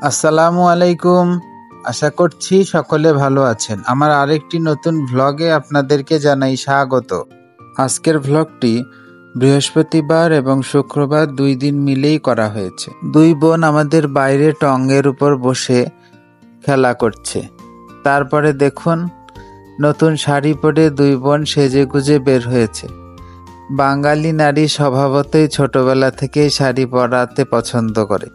আসসালামু আলাইকুম। আশা করছি সকলে ভালো আছেন। আমার আরেকটি নতুন ভ্লগে আপনাদেরকে জানাই স্বাগত। আজকের ভ্লগটি বৃহস্পতিবার এবং শুক্রবার 2 দিন মিলেই করা হয়েছে। 2 বোন আমাদের বাইরে টঙের উপর বসে খেলা করছে। তারপরে দেখুন, নতুন শাড়ি পরে 2 বোন সেজেগুজে বের হয়েছে। বাঙালি নারী স্বভাবতই ছোটবেলা থেকেই শাড়ি পরাতে পছন্দ করে।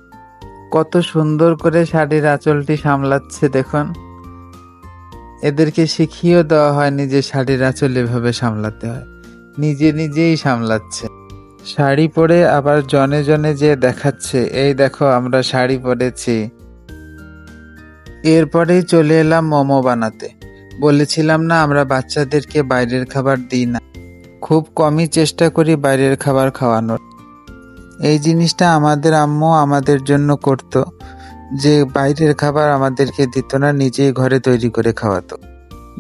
কত সুন্দর করে শাড়ির আঁচলটি সামলাচ্ছে দেখুন। এদেরকে শিখিয়েও দেওয়া হয়নি যে শাড়ির আঁচল এভাবে সামলাতে হয়, নিজেই সামলাচ্ছে। শাড়ি পরে আবার জনে জনে যে দেখাচ্ছে, এই দেখো আমরা শাড়ি পরেছি। এরপরেই চলে এলাম মোমো বানাতে। বলেছিলাম না আমরা বাচ্চাদেরকে বাইরের খাবার দিই না, খুব কমই চেষ্টা করি বাইরের খাবার খাওয়ানোর। এই জিনিসটা আমাদের আম্মু আমাদের জন্য করত, যে বাইরের খাবার আমাদেরকে দিত না, নিজেই ঘরে তৈরি করে খাওয়াতো।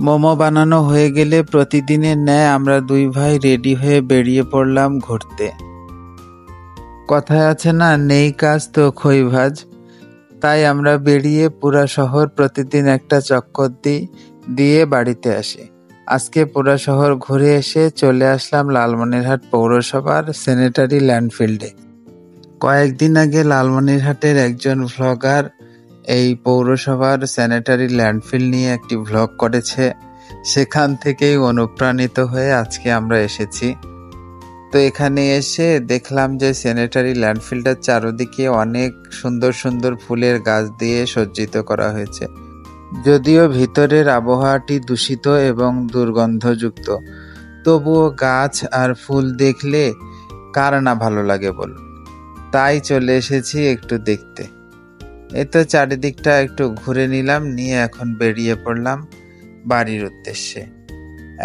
মোমো বানানো হয়ে গেলে প্রতিদিনের ন্যায় আমরা 2 ভাই রেডি হয়ে বেরিয়ে পড়লাম ঘুরতে। কথায় আছে না, নেই কাজ তো খই ভাজ। তাই আমরা বেরিয়ে পুরা শহর প্রতিদিন একটা চক্কর দিয়ে বাড়িতে আসি। আজকে পুরা শহর ঘুরে এসে চলে আসলাম লালমনিরহাট পৌরসভার স্যানিটারি ল্যান্ডফিল্ডে। কয়েকদিন আগে লালমনিরহাটের একজন ভ্লগার এই পৌরসভার স্যানিটারি ল্যান্ডফিল নিয়ে একটি ভ্লগ করেছে। সেখান থেকেই অনুপ্রাণিত হয়ে আজকে আমরা এসেছি। তো এখানে এসে দেখলাম যে স্যানিটারি ল্যান্ডফিলটার চারদিকে অনেক সুন্দর সুন্দর ফুলের গাছ দিয়ে সজ্জিত করা হয়েছে। যদিও ভিতরের আবহাওয়াটি দূষিত এবং দুর্গন্ধযুক্ত, তবুও গাছ আর ফুল দেখলে কার না ভালো লাগে বলুন। তাই চলে এসেছি একটু দেখতে। এই তো চারিদিকটা একটু ঘুরে নিলাম, নিয়ে এখন বেরিয়ে পড়লাম বাড়ির উদ্দেশ্যে।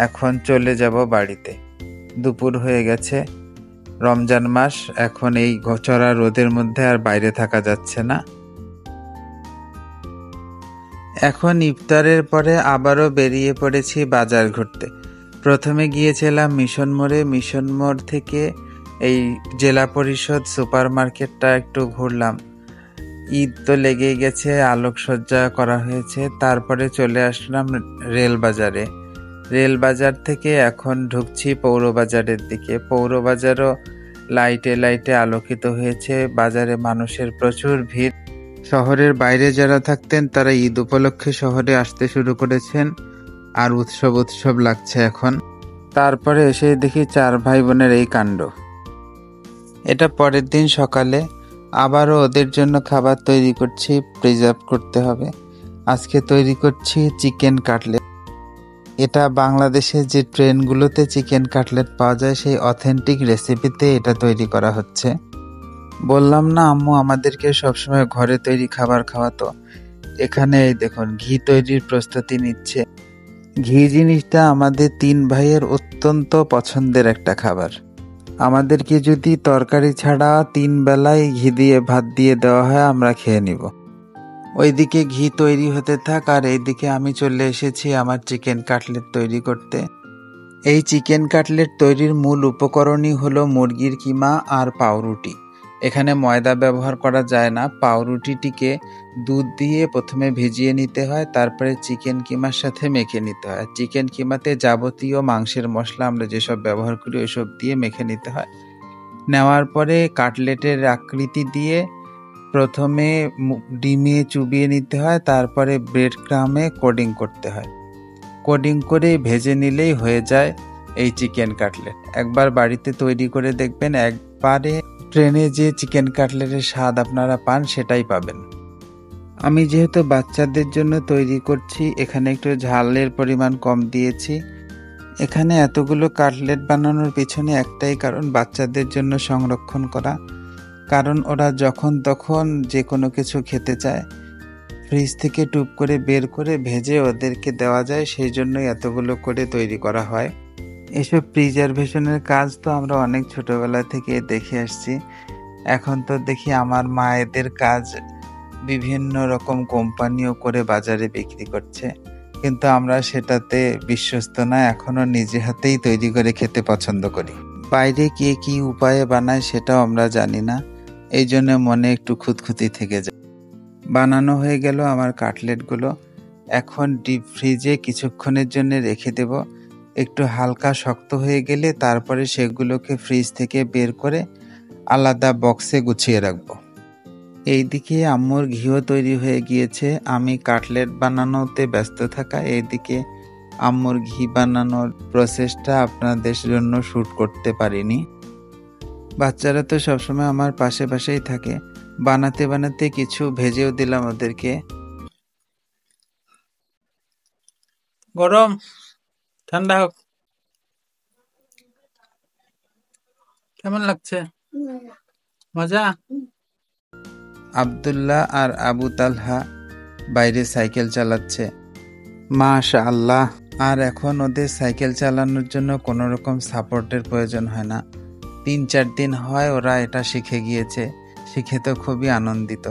এখন চলে যাব বাড়িতে। দুপুর হয়ে গেছে, রমজান মাস, এখন এই চড়া রোদের মধ্যে আর বাইরে থাকা যাচ্ছে না। এখন ইফতারের পরে আবারও বেরিয়ে পড়েছি বাজার ঘুরতে। প্রথমে গিয়েছিলাম মিশন মোড়ে। মিশন মোড় থেকে এই জেলা পরিষদ সুপার মার্কেটটা একটু ঘুরলাম। ঈদ তো লেগেই গেছে, আলোকসজ্জা করা হয়েছে। তারপরে চলে আসলাম রেলবাজারে। রেলবাজার থেকে এখন ঢুকছি পৌরবাজারের দিকে। পৌরবাজারও লাইটে লাইটে আলোকিত হয়েছে। বাজারে মানুষের প্রচুর ভিড়। শহরের বাইরে যারা থাকতেন তারা ঈদ উপলক্ষে শহরে আসতে শুরু করেছেন, আর উৎসব লাগছে এখন। তারপরে এসে দেখি 4 ভাই বোনের এই কাণ্ড। এটা পরের দিন সকালে। আবারও ওদের জন্য খাবার তৈরি করছি, প্রিজার্ভ করতে হবে। আজকে তৈরি করছি চিকেন কাটলেট। এটা বাংলাদেশে যে ট্রেনগুলোতে চিকেন কাটলেট পাওয়া যায় সেই অথেন্টিক রেসিপিতে এটা তৈরি করা হচ্ছে। বললাম না আম্মু আমাদেরকে সবসময় ঘরে তৈরি খাবার খাওয়াতো। এখানে এই দেখুন ঘি তৈরির প্রস্তুতি নিচ্ছে। ঘি জিনিসটা আমাদের 3 ভাইয়ের অত্যন্ত পছন্দের একটা খাবার। আমাদেরকে যদি তরকারি ছাড়া 3 বেলায় ঘি দিয়ে ভাত দিয়ে দেওয়া হয় আমরা খেয়ে নিব। ওইদিকে ঘি তৈরি হতে থাক, আর এইদিকে আমি চলে এসেছি আমার চিকেন কাটলেট তৈরি করতে। এই চিকেন কাটলেট তৈরির মূল উপকরণই হলো মুরগির কিমা আর পাউরুটি। এখানে ময়দা ব্যবহার করা যায় না। পাউরুটিটিকে দুধ দিয়ে প্রথমে ভিজিয়ে নিতে হয়, তারপরে চিকেন কিমার সাথে মেখে নিতে হয়। চিকেন কিমাতে যাবতীয় মাংসের মশলা আমরা যেসব ব্যবহার করি ওইসব দিয়ে মেখে নিতে হয়। নেওয়ার পরে কাটলেটের আকৃতি দিয়ে প্রথমে ডিমে চুবিয়ে নিতে হয়, তারপরে ব্রেড ক্রামে কোডিং করতে হয়। কোডিং করে ভেজে নিলেই হয়ে যায় এই চিকেন কাটলেট। একবার বাড়িতে তৈরি করে দেখবেন, একবারে ট্রেনে যে চিকেন কাটলেটের স্বাদ আপনারা পান সেটাই পাবেন। আমি যেহেতু বাচ্চাদের জন্য তৈরি করছি, এখানে একটু ঝালের পরিমাণ কম দিয়েছি। এখানে এতগুলো কাটলেট বানানোর পিছনে একটাই কারণ, বাচ্চাদের জন্য সংরক্ষণ করা। কারণ ওরা যখন তখন যে কোনো কিছু খেতে চায়, ফ্রিজ থেকে টুপ করে বের করে ভেজে ওদেরকে দেওয়া যায়, সেই জন্যই এতগুলো করে তৈরি করা হয়। এসব প্রিজারভেশনের কাজ তো আমরা অনেক ছোটবেলা থেকে দেখে আসছি। এখন তো দেখি আমার মায়েদের কাজ বিভিন্ন রকম কোম্পানিও করে বাজারে বিক্রি করছে, কিন্তু আমরা সেটাতে বিশ্বস্ত না। এখনো নিজে হাতেই তৈরি করে খেতে পছন্দ করি। বাইরে কে কি উপায়ে বানায় সেটাও আমরা জানি না, এই জন্য মনে একটু খুঁতখুঁতি থেকে যায়। বানানো হয়ে গেল আমার কাটলেটগুলো। এখন ডিপ ফ্রিজে কিছুক্ষণের জন্য রেখে দেব। একটু হালকা শক্ত হয়ে গেলে তারপরে সেগুলোকে ফ্রিজ থেকে বের করে আলাদা বক্সে গুছিয়ে রাখবো। এইদিকে আম্মুর ঘিও তৈরি হয়ে গিয়েছে। আমি কাটলেট বানানোতে ব্যস্ত থাকা, এইদিকে আম্মুর ঘি বানানোর প্রসেসটা আপনাদের জন্য শ্যুট করতে পারিনি। বাচ্চারা তো সবসময় আমার পাশেই থাকে। বানাতে বানাতে কিছু ভেজেও দিলাম ওদেরকে। গরম ঠান্ডা হোক। কেমন লাগছে? মজা? আব্দুল্লাহ আর আবু তালহা বাইরে সাইকেল চালাচ্ছে। মাশাআল্লাহ। আর এখন ওদের সাইকেল চালানোর জন্য কোনো রকম সাপোর্টের প্রয়োজন হয় না। ৩-৪ দিন হয় ওরা এটা শিখে গিয়েছে। শিখে তো খুবই আনন্দিত।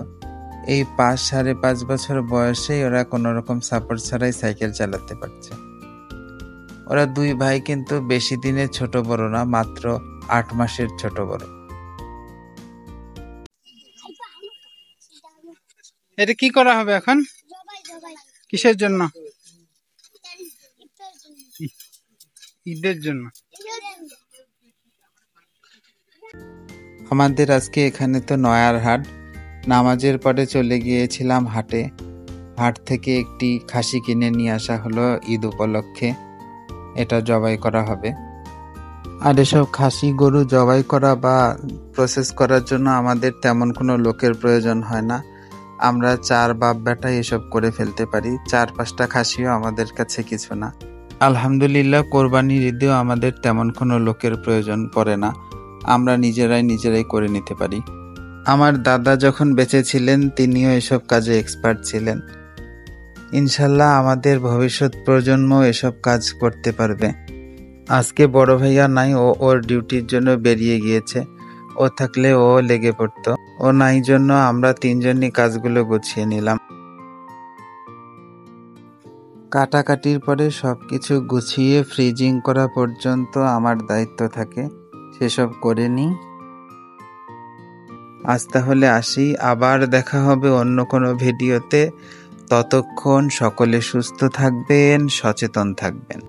এই ৫-৫.৫ বছর বয়সেই ওরা কোনো রকম সাপোর্ট ছাড়াই সাইকেল চালাতে পারছে। ওরা ২ ভাই কিন্তু বেশি দিনের ছোট বড় না, মাত্র ৮ মাসের ছোট বড়। এটা কি করা হবে এখন? কিসের জন্য? ঈদের জন্য। আমাদের আজকে এখানে তো নয়ার হাট। নামাজের পরে চলে গিয়েছিলাম হাটে। হাট থেকে একটি খাসি কিনে নিয়ে আসা হলো ঈদ উপলক্ষে। এটা জবাই করা হবে। আর এসব খাসি গরু জবাই করা বা প্রসেস করার জন্য আমাদের তেমন কোনো লোকের প্রয়োজন হয় না। আমরা ৪ বাপ বেটাই এসব করে ফেলতে পারি। ৪-৫টা খাসিও আমাদের কাছে কিছু না। আলহামদুলিল্লাহ, কোরবানির ঈদেও আমাদের তেমন কোনো লোকের প্রয়োজন পড়ে না। আমরা নিজেরাই করে নিতে পারি। আমার দাদা যখন বেঁচে ছিলেন তিনিও এসব কাজে এক্সপার্ট ছিলেন। ইনশাল্লাহ আমাদের ভবিষ্যৎ প্রজন্ম এসব কাজ করতে পারবে। আজকে বড় ভাইয়া নাই, ও ওর ডিউটির জন্য বেরিয়ে গিয়েছে। ও থাকলে ও লেগে পড়তো। ও নাই জন্য আমরা ৩ জনই কাজগুলো গুছিয়ে নিলাম। কাটাকাটির পরে সবকিছু গুছিয়ে ফ্রিজিং করা পর্যন্ত আমার দায়িত্ব থাকে। সেসব করে নিই। আজ তাহলে আসি, আবার দেখা হবে অন্য কোনো ভিডিওতে। ততক্ষণ সকলে সুস্থ থাকবেন, সচেতন থাকবেন।